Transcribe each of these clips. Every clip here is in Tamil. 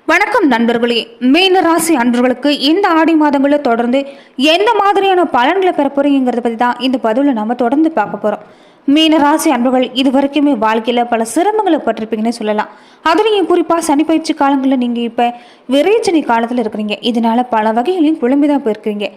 வணக்கம் நண்பர்களே. மீன ராசி அன்பர்களுக்கு இந்த ஆடி மாதங்களில் தொடர்ந்து எந்த மாதிரியான பலன்களை பெற போறீங்கிறத பற்றி தான் இந்த பதிவில் நம்ம தொடர்ந்து பார்க்க போகிறோம். மீன ராசி அன்பர்கள் இது வரைக்குமே வாழ்க்கையில் பல சிரமங்களை பட்டிருப்பீங்கன்னு சொல்லலாம். அதுலேயும் குறிப்பாக சனி பயிற்சி காலங்களில் நீங்கள் இப்போ விரைச்சனி காலத்தில் இருக்கிறீங்க. இதனால பல வகைகளையும் குழம்பி தான் போயிருக்கிறீங்க.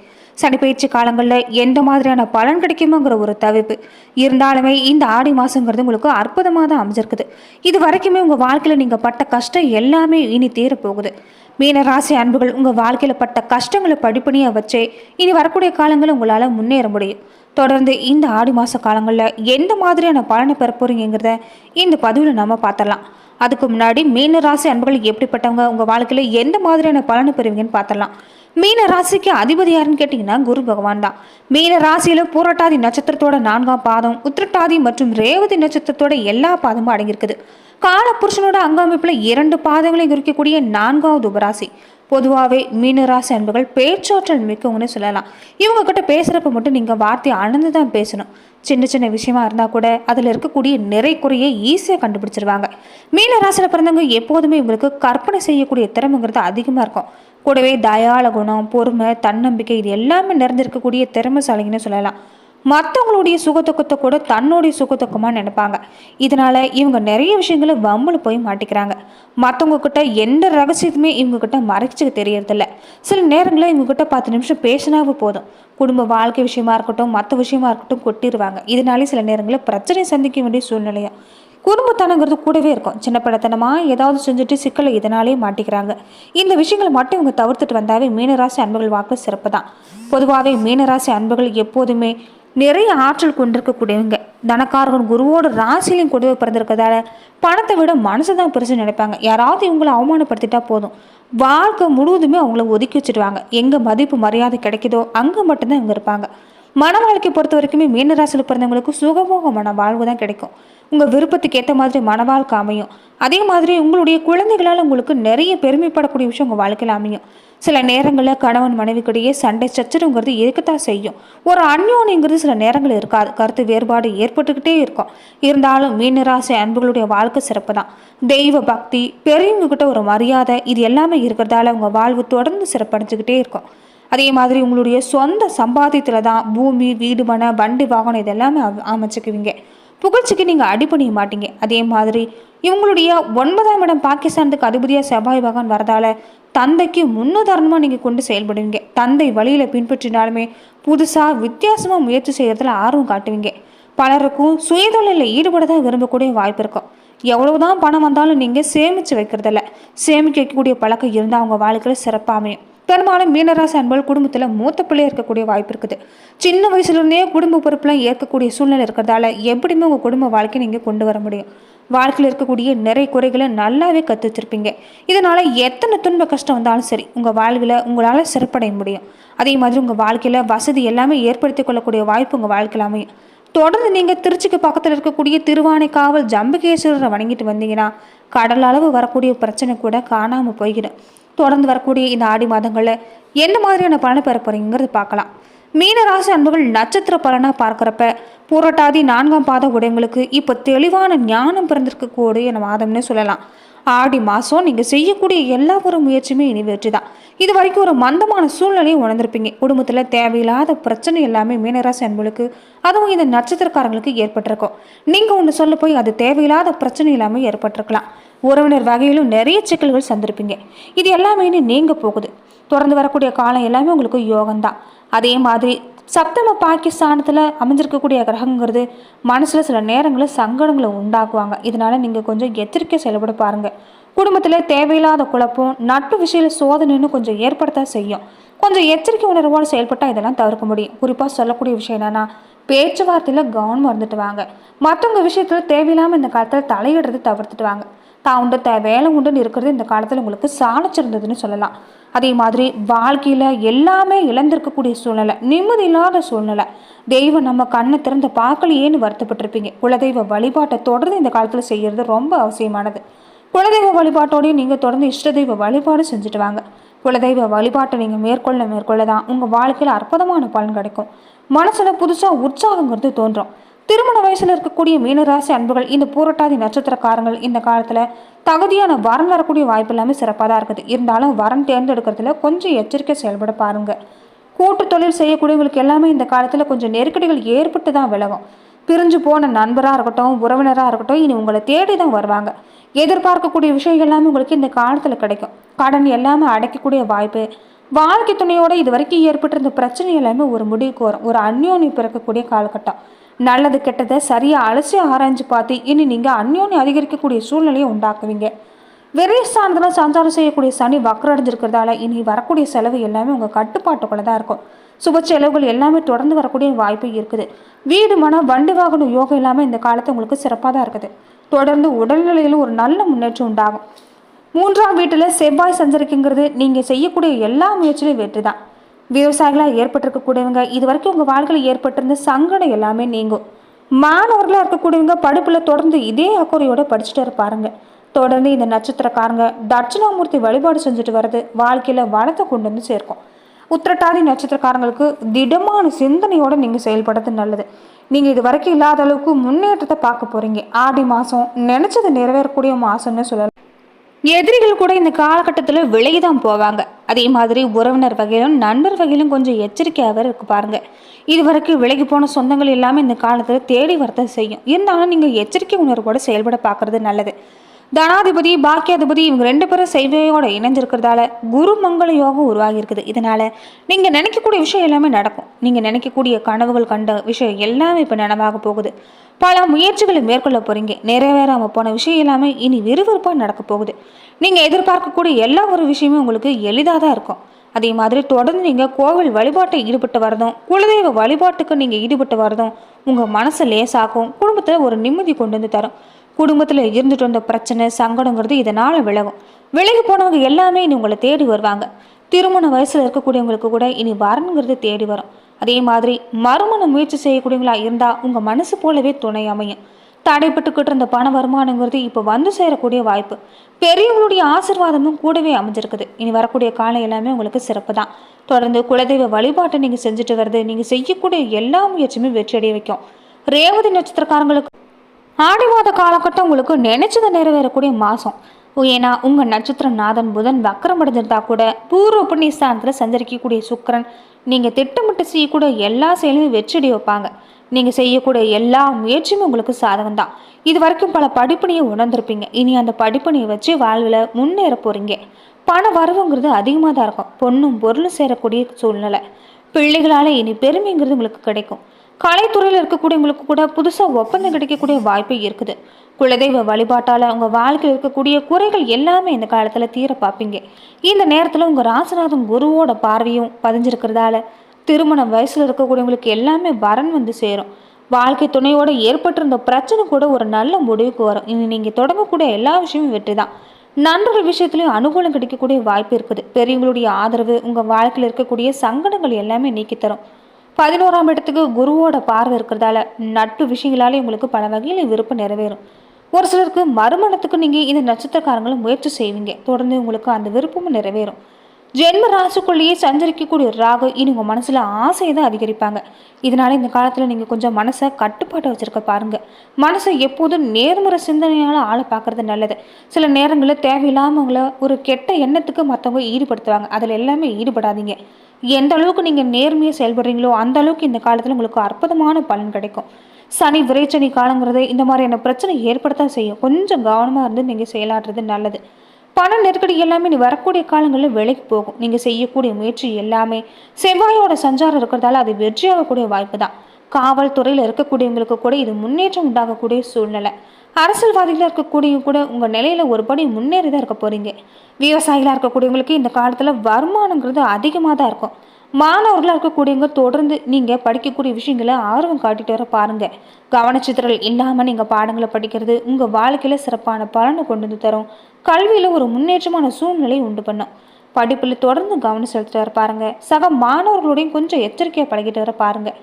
சனிப்பயிற்சி காலங்களில் எந்த மாதிரியான பலன் கிடைக்குமோங்கிற ஒரு தவிப்பு இருந்தாலுமே இந்த ஆடி மாதங்கிறது உங்களுக்கு அற்புதமாக தான் அமைஞ்சிருக்குது. இது வரைக்குமே உங்கள் வாழ்க்கையில் நீங்கள் பட்ட கஷ்டம் எல்லாமே இனி தீரப்போகுது. மீன ராசி அன்புகள் உங்கள் வாழ்க்கையில் பட்ட கஷ்டங்களை படிப்படியாக வச்சே இனி வரக்கூடிய காலங்களில் உங்களால் முன்னேற முடியும். தொடர்ந்து இந்த ஆடி மாத காலங்களில் எந்த மாதிரியான பலனை பெற போறீங்கிறத இந்த பதிவில் நம்ம பார்த்துடலாம். அதுக்கு முன்னாடி மீன ராசி அன்புகள் எப்படிப்பட்டவங்க, உங்கள் வாழ்க்கையில் எந்த மாதிரியான பலனை பெறுவீங்கன்னு பார்த்துடலாம். மீன ராசிக்கு அதிபதி யாருன்னு கேட்டிங்கன்னா குரு பகவான் தான். மீன ராசியில் பூரட்டாதி நட்சத்திரத்தோட 4ஆம் பாதம், உத்திரட்டாதி மற்றும் ரேவதி நட்சத்திரத்தோட எல்லா பாதமும் அடங்கியிருக்குது. கால புருஷனோட அங்கமைப்பில் 2 பாதங்களையும் குறிக்கக்கூடிய 4வது உபராசி. பொதுவாகவே மீனராசி அன்புகள் பேச்சாற்றல் மிக்கவங்கன்னு சொல்லலாம். இவங்க கிட்ட பேசுகிறப்ப மட்டும் நீங்கள் வார்த்தையை அளந்து தான் பேசணும். சின்ன சின்ன விஷயமா இருந்தால் கூட அதில் இருக்கக்கூடிய நிறை குறையை ஈஸியாக கண்டுபிடிச்சிருவாங்க. மீனராசியில் பிறந்தவங்க எப்போதுமே இவங்களுக்கு கற்பனை செய்யக்கூடிய திறமைங்கிறது அதிகமாக இருக்கும். கூடவே தயாள குணம், பொறுமை, தன்னம்பிக்கை இது எல்லாமே நிறைஞ்சிருக்கக்கூடிய திறமைசாலிங்கன்னு சொல்லலாம். மற்றவங்களுடைய சுகத்துக்கத்தை கூட தன்னுடைய சுகத்துக்கமாக நினைப்பாங்க. இதனால இவங்க நிறைய விஷயங்களை வம்புல போய் மாட்டிக்கிறாங்க. மற்றவங்க கிட்ட எந்த ரகசியத்துமே இவங்க கிட்ட மறைச்சிக்க தெரியறதில்ல. சில நேரங்களில் இவங்க கிட்ட 10 நிமிஷம் பேசினாவே போதும், குடும்ப வாழ்க்கை விஷயமா இருக்கட்டும் மற்ற விஷயமா இருக்கட்டும் கொட்டிடுவாங்க. இதனாலே சில நேரங்களில் பிரச்சனை சந்திக்க வேண்டிய சூழ்நிலையா குடும்பத்தனங்கிறது கூடவே இருக்கும். சின்ன படத்தனமாக ஏதாவது செஞ்சுட்டு சிக்கலை இதனாலே மாட்டிக்கிறாங்க. இந்த விஷயங்களை மட்டும் இவங்க தவிர்த்துட்டு வந்தாவே மீனராசி அன்புகள் வாக்கு சிறப்பு தான். பொதுவாகவே மீனராசி அன்புகள் எப்போதுமே நிறைய ஆற்றல் கொண்டிருக்கக்கூடியவங்க. தனக்காரர்கள் குருவோட ராசிலையும் கொடுவை பிறந்திருக்கிறதால பணத்தை விட மனசு தான் பெருசு நினைப்பாங்க. யாராவது இவங்களை அவமானப்படுத்திட்டா போதும், வாழ்க்கை முழுவதுமே அவங்கள ஒதுக்கி வச்சுடுவாங்க. எங்கே மதிப்பு மரியாதை கிடைக்குதோ அங்கே மட்டும்தான் இவங்க இருப்பாங்க. மன வாழ்க்கை பொறுத்த வரைக்குமே மீனராசியில் பிறந்தவங்களுக்கு சுகமோகமான வாழ்வு தான் கிடைக்கும். உங்கள் விருப்பத்துக்கு ஏற்ற மாதிரி மன வாழ்க்கை அமையும். அதே மாதிரி உங்களுடைய குழந்தைகளால் உங்களுக்கு நிறைய பெருமைப்படக்கூடிய விஷயம் உங்கள் வாழ்க்கையில் அமையும். சில நேரங்களில் கணவன் மனைவிக்கிடையே சண்டை சச்சரவுங்கிறது இருக்கத்தான் செய்யும். ஒரு அந்யோன்யங்கிறது சில நேரங்கள் இருக்காது, கருத்து வேறுபாடு ஏற்பட்டுக்கிட்டே இருக்கும். இருந்தாலும் மீனராசி அன்புகளுடைய வாழ்க்கை சிறப்பு தான். தெய்வ பக்தி, பெரியவங்க கிட்ட ஒரு மரியாதை இது எல்லாமே இருக்கிறதால உங்கள் வாழ்வு தொடர்ந்து சிறப்படைஞ்சுக்கிட்டே இருக்கும். அதே மாதிரி உங்களுடைய சொந்த சம்பாத்தியத்தில் தான் பூமி, வீடு, மனை, வண்டி, வாகனம் இது எல்லாமே அமைச்சுக்குவீங்க. புகழ்ச்சிக்கு நீங்கள் அடிபணிய மாட்டீங்க. அதே மாதிரி இவங்களுடைய 9ஆம் இடம் பாகிஸ்தானுக்கு அதிபதியாக செவ்வாய் பகவான் வரதால தந்தைக்கு முன்னுதாரணமாக நீங்கள் கொண்டு செயல்படுவீங்க. தந்தை வழியில் பின்பற்றினாலுமே புதுசாக வித்தியாசமாக முயற்சி செய்கிறதுல ஆர்வம் காட்டுவீங்க. பலருக்கும் சுயதொழிலில் ஈடுபட தான் விரும்பக்கூடிய வாய்ப்பு இருக்கும். எவ்வளவுதான் பணம் வந்தாலும் நீங்கள் சேமித்து வைக்கிறதில்ல. சேமிக்க வைக்கக்கூடிய பழக்கம் இருந்தால் அவங்க வாழ்க்கையில் சிறப்பாக. பெரும்பாலும் மீனராசி அன்பர்கள் குடும்பத்தில் மூத்த பிள்ளையாக இருக்கக்கூடிய வாய்ப்பு இருக்குது. சின்ன வயசுலேருந்தே குடும்ப பொறுப்பெல்லாம் ஏற்கக்கூடிய சூழ்நிலை இருக்கிறதால எப்படியுமே உங்கள் குடும்ப வாழ்க்கையை நீங்கள் கொண்டு வர முடியும். வாழ்க்கையில் இருக்கக்கூடிய நிறைய குறைகளை நல்லாவே கற்று வச்சிருப்பீங்க. இதனால் எத்தனை துன்ப கஷ்டம் வந்தாலும் சரி உங்கள் வாழ்வில் உங்களால் சிறப்படைய முடியும். அதே மாதிரி உங்கள் வாழ்க்கையில் வசதி எல்லாமே ஏற்படுத்தி கொள்ளக்கூடிய வாய்ப்பு உங்கள் வாழ்க்கையில் அமையும். தொடர்ந்து நீங்கள் திருச்சிக்கு பக்கத்தில் இருக்கக்கூடிய திருவானைக்காவல் ஜம்புகேஸ்வரரை வணங்கிட்டு வந்தீங்கன்னா கடல் அளவு வரக்கூடிய பிரச்சனை கூட காணாமல் போய்கிடும். தொடர்ந்து வரக்கூடிய இந்த ஆடி மாதங்களில் எந்த மாதிரியான பலனை பெற போறீங்கிறது பார்க்கலாம். மீனராசி அன்புகள் நட்சத்திர பலனாக பார்க்குறப்ப பூரட்டாதி 4ஆம் பாத உடையவங்களுக்கு இப்போ தெளிவான ஞானம் பிறந்திருக்கக்கூடிய மாதம்னு சொல்லலாம். ஆடி மாதம் நீங்கள் செய்யக்கூடிய எல்லா ஒரு முயற்சியுமே இனி வெற்றி தான். இது வரைக்கும் ஒரு மந்தமான சூழ்நிலையை உணர்ந்திருப்பீங்க. குடும்பத்தில் தேவையில்லாத பிரச்சனை எல்லாமே மீனராசி அன்புகளுக்கு அதுவும் இந்த நட்சத்திரக்காரங்களுக்கு ஏற்பட்டிருக்கும். நீங்கள் ஒன்று சொல்ல போய் அது தேவையில்லாத பிரச்சனை இல்லாமல் ஏற்பட்டிருக்கலாம். உறவினர் வகையிலும் நிறைய சிக்கல்கள் சந்திருப்பீங்க. இது எல்லாமே நீங்க போகுது. தொடர்ந்து வரக்கூடிய காலம் எல்லாமே உங்களுக்கு யோகம்தான். அதே மாதிரி சப்தம பாகிஸ்தானத்தில் அமைஞ்சிருக்கக்கூடிய கிரகங்கிறது மனசில் சில நேரங்களில் சங்கடங்களை உண்டாக்குவாங்க. இதனால நீங்கள் கொஞ்சம் எச்சரிக்கை செயல்பட பாருங்கள். குடும்பத்தில் தேவையில்லாத குழப்பம், நட்பு விஷயத்தில் சோதனைன்னு கொஞ்சம் ஏற்படுத்த செய்யும். கொஞ்சம் எச்சரிக்கை உணர்வோடு செயல்பட்டால் இதெல்லாம் தவிர்க்க முடியும். குறிப்பாக சொல்லக்கூடிய விஷயம் என்னென்னா பேச்சுவார்த்தையில் கவனமாக இருந்துட்டு வாங்க. மற்றவங்க விஷயத்தில் தேவையில்லாமல் இந்த காலத்தில் தலையிடுறது தவிர்த்துட்டு வாங்க. தான் உண்டு வேலை உண்டுன்னு இருக்கிறது இந்த காலத்தில் உங்களுக்கு சாணிச்சிருந்ததுன்னு சொல்லலாம். அதே மாதிரி வாழ்க்கையில் எல்லாமே இழந்திருக்கக்கூடிய சூழ்நிலை, நிம்மதி இல்லாத சூழ்நிலை, தெய்வம் நம்ம கண்ணை திறந்து பார்க்கலையேன்னு வருத்தப்பட்டிருப்பீங்க. குலதெய்வ வழிபாட்டை தொடர்ந்து இந்த காலத்தில் செய்கிறது ரொம்ப அவசியமானது. குலதெய்வ வழிபாட்டோடையும் நீங்கள் தொடர்ந்து இஷ்ட தெய்வ வழிபாடு செஞ்சுட்டு வாங்க. குலதெய்வ வழிபாட்டை நீங்கள் மேற்கொள்ள தான் உங்கள் வாழ்க்கையில் அற்புதமான பலன் கிடைக்கும். மனசில் புதுசாக உற்சாகங்கிறது தோன்றும். திருமண வயசுல இருக்கக்கூடிய மீனராசி அன்புகள், இந்த பூரட்டாதி நட்சத்திரக்காரங்கள் இந்த காலத்துல தகுதியான வரன் வரக்கூடிய வாய்ப்பு எல்லாமே சிறப்பாக தான் இருக்குது. இருந்தாலும் வரன் தேர்ந்தெடுக்கிறதுல கொஞ்சம் எச்சரிக்கை செயல்பட பாருங்க. கூட்டு தொழில் செய்யக்கூடியவங்களுக்கு எல்லாமே இந்த காலத்துல கொஞ்சம் நெருக்கடிகள் ஏற்பட்டு தான் விலகும். பிரிஞ்சு போன நண்பராக இருக்கட்டும், உறவினராக இருக்கட்டும், இனி உங்களை தேடி தான் வருவாங்க. எதிர்பார்க்கக்கூடிய விஷயம் எல்லாமே உங்களுக்கு இந்த காலத்துல கிடைக்கும். கடன் எல்லாமே அடைக்கக்கூடிய வாய்ப்பு. வாழ்க்கை துணையோட இது வரைக்கும் ஏற்பட்டிருந்த பிரச்சனை எல்லாமே ஒரு முடிவுக்கு வரும். ஒரு அந்யோன்யம் பிறக்கக்கூடிய காலகட்டம். நல்லது கெட்டதை சரியா அலசி ஆராய்ஞ்சு பார்த்து இனி நீங்க அந்யோன்யம் அதிகரிக்கக்கூடிய சூழ்நிலையை உண்டாக்குவீங்க. விரைஸ்தானத்துல சஞ்சாரம் செய்யக்கூடிய சனி வக்கரடைஞ்சிருக்கிறதால இனி வரக்கூடிய செலவு எல்லாமே உங்க கட்டுப்பாட்டுக்குள்ள தான் இருக்கும். சுப செலவுகள் எல்லாமே தொடர்ந்து வரக்கூடிய வாய்ப்பு இருக்குது. வீடு மன வண்டி வாகன யோகம் எல்லாமே இந்த காலத்தை உங்களுக்கு சிறப்பாக தான் இருக்குது. தொடர்ந்து உடல்நிலையிலும் ஒரு நல்ல முன்னேற்றம் உண்டாகும். 3ஆம் வீட்டில் செவ்வாய் சஞ்சரிக்குங்கிறது நீங்கள் செய்யக்கூடிய எல்லா முயற்சியிலும் வெற்றி தான். விவசாயிகளாக ஏற்பட்டிருக்கக்கூடியவங்க இது வரைக்கும் உங்கள் வாழ்க்கையில் ஏற்பட்டிருந்த சங்கடம் எல்லாமே நீங்கும். மாணவர்களாக இருக்கக்கூடியவங்க படிப்பில் தொடர்ந்து இதே அக்கறையோடு படிச்சுட்டு இருப்பாருங்க. தொடர்ந்து இந்த நட்சத்திரக்காரங்க தட்சிணாமூர்த்தி வழிபாடு செஞ்சுட்டு வர்றது வாழ்க்கையில் வளத்தை கொண்டு வந்து சேர்க்கும். உத்திரட்டாதி நட்சத்திரக்காரங்களுக்கு திடமான சிந்தனையோடு நீங்கள் செயல்படுறது நல்லது. நீங்கள் இது வரைக்கும் இல்லாத அளவுக்கு முன்னேற்றத்தை பார்க்க போகிறீங்க. ஆடி மாதம் நினச்சது நிறைவேறக்கூடிய மாதம்னு சொல்லலாம். எதிரிகள் கூட இந்த காலகட்டத்தில் விலகி தான் போவாங்க. அதே மாதிரி உறவினர் வகையிலும் நண்பர் வகையிலும் கொஞ்சம் எச்சரிக்கையாக இருக்கு பாருங்க. இது வரைக்கும் விலகி போன சொந்தங்கள் எல்லாமே இந்த காலத்தில் தேடி வரத்தை செய்யும். இருந்தாலும் நீங்கள் எச்சரிக்கை உணர்வோடு செயல்பட பார்க்கறது நல்லது. தனாதிபதி பாக்கியாதிபதி இவங்க 2 பேரும் செய்வையோட இணைஞ்சிருக்கிறதால குரு மங்கள யோகம் உருவாகி இருக்குது. இதனால நீங்க நினைக்கக்கூடிய விஷயம் எல்லாமே நடக்கும். நீங்க நினைக்கக்கூடிய கனவுகள் கண்ட விஷயம் எல்லாமே இப்ப நனவாக போகுது. பல முயற்சிகளை மேற்கொள்ள போறீங்க. நிறைவேறாம போன விஷயம் எல்லாமே இனி விறுவிறுப்பா நடக்க போகுது. நீங்க எதிர்பார்க்கக்கூடிய எல்லா ஒரு விஷயமும் உங்களுக்கு எளிதாக தான் இருக்கும். அதே மாதிரி தொடர்ந்து நீங்க கோவில் வழிபாட்டை ஈடுபட்டு வரதும், குலதெய்வ வழிபாட்டுக்கு நீங்க ஈடுபட்டு வரதும் உங்க மனசை லேசாக்கும். குடும்பத்துல ஒரு நிம்மதி கொண்டு வந்து தரும். குடும்பத்தில் இருந்துட்டு வந்த பிரச்சனை சங்கடங்கிறது இதனால் விலகும். விலகி போனவங்க எல்லாமே இனி உங்களை தேடி வருவாங்க. திருமண வயசில் இருக்கக்கூடியவங்களுக்கு கூட இனி வரணுங்கிறது தேடி வரும். அதே மாதிரி மறுமண முயற்சி செய்யக்கூடியவங்களா இருந்தால் உங்கள் மனசு போலவே துணை அமையும். தடைப்பட்டுக்கிட்டு இருந்த பண வருமானங்கிறது இப்போ வந்து சேரக்கூடிய வாய்ப்பு. பெரியவங்களுடைய ஆசீர்வாதமும் கூடவே அமைஞ்சிருக்குது. இனி வரக்கூடிய காலம் எல்லாமே உங்களுக்கு சிறப்பு தான். தொடர்ந்து குலதெய்வ வழிபாட்டை நீங்கள் செஞ்சுட்டு வருது நீங்கள் செய்யக்கூடிய எல்லா முயற்சியுமே வெற்றியடைய வைக்கும். ரேவதி நட்சத்திரக்காரங்களுக்கு ஆடி மாத காலகட்டம் உங்களுக்கு நினைச்சதை நிறைவேறக்கூடிய மாதம். ஏன்னா உங்கள் நட்சத்திரநாதன் புதன் வக்கரம் அடைஞ்சிருந்தா கூட பூர்வ புண்ணிய ஸ்தானத்தில் சஞ்சரிக்கக்கூடிய சுக்கிரன் நீங்கள் திட்டமிட்டு செய்யக்கூடிய எல்லா செயலையும் வெற்றியடைய வைப்பாங்க. நீங்கள் செய்யக்கூடிய எல்லா முயற்சியுமே உங்களுக்கு சாதகம் தான். இது வரைக்கும் பல படிப்பணியை உணர்ந்திருப்பீங்க. இனி அந்த படிப்பணியை வச்சு வாழ்வில் முன்னேற போகிறீங்க. பண வரவுங்கிறது அதிகமாக தான் இருக்கும். பொண்ணும் பொருளும் சேரக்கூடிய சூழ்நிலை. பிள்ளைகளால் இனி பெருமைங்கிறது உங்களுக்கு கிடைக்கும். கலைத்துறையில் இருக்கக்கூடியவங்களுக்கு கூட புதுசாக ஒப்பந்தம் கிடைக்கக்கூடிய வாய்ப்பு இருக்குது. குலதெய்வ வழிபாட்டால் உங்கள் வாழ்க்கையில் இருக்கக்கூடிய குறைகள் எல்லாமே இந்த காலத்தில் தீர பார்ப்பீங்க. இந்த நேரத்தில் உங்கள் ராசிநாதன் குருவோட பார்வையும் பதிஞ்சிருக்கிறதால திருமண வயசில் இருக்கக்கூடியவங்களுக்கு எல்லாமே வரன் வந்து சேரும். வாழ்க்கை துணையோட ஏற்பட்டிருந்த பிரச்சனை கூட ஒரு நல்ல முடிவுக்கு வரும். இனி நீங்கள் தொடங்கக்கூடிய எல்லா விஷயமும் வெற்றி தான். நண்பர்கள் விஷயத்துலையும் அனுகூலம் கிடைக்கக்கூடிய வாய்ப்பு இருக்குது. பெரியவங்களுடைய ஆதரவு உங்கள் வாழ்க்கையில் இருக்கக்கூடிய சங்கடங்கள் எல்லாமே நீக்கி தரும். 11ஆம் இடத்துக்கு குருவோட பார்வை இருக்கிறதால நட்பு விஷயங்களாலே உங்களுக்கு பல வகையில் விருப்பம் நிறைவேறும். ஒரு சிலருக்கு மறுமணத்துக்கு நீங்கள் இந்த நட்சத்திரக்காரங்களும் முயற்சி செய்வீங்க. தொடர்ந்து உங்களுக்கு அந்த விருப்பமும் நிறைவேறும். ஜென்ம ராசிக்குள்ளேயே சஞ்சரிக்கக்கூடிய ராகு இனி உங்கள் மனசில் ஆசையை தான் அதிகரிப்பாங்க. இதனால இந்த காலத்தில் நீங்கள் கொஞ்சம் மனசை கட்டுப்பாட்டை வச்சுருக்க பாருங்க. மனசை எப்போதும் நேர்முறை சிந்தனையால் ஆளை பார்க்கறது நல்லது. சில நேரங்களில் தேவையில்லாமவங்கள ஒரு கெட்ட எண்ணத்துக்கு மற்றவங்க ஈடுபடுத்துவாங்க. அதில் எல்லாமே ஈடுபடாதீங்க. எந்த அளவுக்கு நீங்கள் நேர்மையாக செயல்படுறீங்களோ அந்த அளவுக்கு இந்த காலத்தில் உங்களுக்கு அற்புதமான பலன் கிடைக்கும். சனி விரைச்சனி காலங்கிறது இந்த மாதிரியான பிரச்சனை ஏற்படத்தான் செய்யும். கொஞ்சம் கவனமாக இருந்து நீங்கள் செயலாடுறது நல்லது. பண நெருக்கடி எல்லாமே நீ வரக்கூடிய காலங்களில் விலைக்கு போகும். நீங்கள் செய்யக்கூடிய முயற்சி எல்லாமே செவ்வாயோட சஞ்சாரம் இருக்கிறதால அது வெற்றியாகக்கூடிய வாய்ப்பு தான். காவல்துறையில் இருக்கக்கூடியவங்களுக்கு கூட இது முன்னேற்றம் உண்டாகக்கூடிய சூழ்நிலை. அரசியல்வாதிகளாக இருக்கக்கூடிய கூட உங்கள் நிலையில் ஒரு படி முன்னேறி தான் இருக்க போகிறீங்க. விவசாயிகளாக இருக்கக்கூடியவங்களுக்கு இந்த காலத்தில் வருமானங்கிறது அதிகமாக தான் இருக்கும். மாணவர்களாக இருக்கக்கூடியவங்க தொடர்ந்து நீங்கள் படிக்கக்கூடிய விஷயங்களை ஆர்வம் காட்டிட்டு வர பாருங்கள். கவனச்சித்திரல் இல்லாமல் நீங்கள் பாடங்களை படிக்கிறது உங்கள் வாழ்க்கையில் சிறப்பான பலனை கொண்டு வந்து தரும். கல்வியில் ஒரு முன்னேற்றமான சூழ்நிலை உண்டு பண்ணும். படிப்பில் தொடர்ந்து கவனம் செலுத்திட்டு வர பாருங்கள். சக மாணவர்களோடையும் கொஞ்சம் எச்சரிக்கையாக பழகிட்டு வர பாருங்கள்.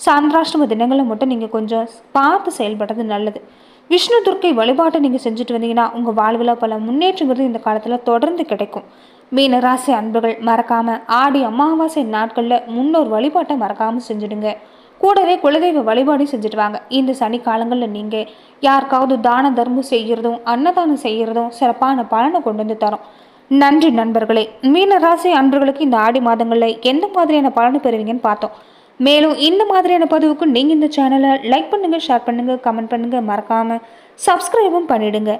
சந்திராஷ்டம தினங்களை மட்டும் நீங்கள் கொஞ்சம் பார்த்து செயல்படுறது நல்லது. விஷ்ணு துர்க்கை வழிபாட்டை நீங்கள் செஞ்சுட்டு வந்தீங்கன்னா உங்கள் வாழ்வில் பல முன்னேற்றங்கிறது இந்த காலத்தில் தொடர்ந்து கிடைக்கும். மீன ராசி அன்பர்கள் மறக்காமல் ஆடி அமாவாசை நாட்களில் முன்னோர் வழிபாட்டை மறக்காமல் செஞ்சுடுங்க. கூடவே குலதெய்வ வழிபாடு செஞ்சுட்டு வாங்க. இந்த சனி காலங்களில் நீங்கள் யாருக்காவது தான தர்மம் செய்கிறதும் அன்னதானம் செய்கிறதும் சிறப்பான பலனை கொண்டு வந்து தரும். நன்றி நண்பர்களே. மீன ராசி அன்பர்களுக்கு இந்த ஆடி மாதங்களில் எந்த மாதிரியான பலனை பெறுவீங்கன்னு பார்த்தோம். மேலும் இந்த மாதிரியான பதிவுக்கு நீங்கள் இந்த சேனலை லைக் பண்ணுங்கள், ஷேர் பண்ணுங்கள், கமெண்ட் பண்ணுங்கள், மறக்காமல் சப்ஸ்கிரைபும் பண்ணிவிடுங்க.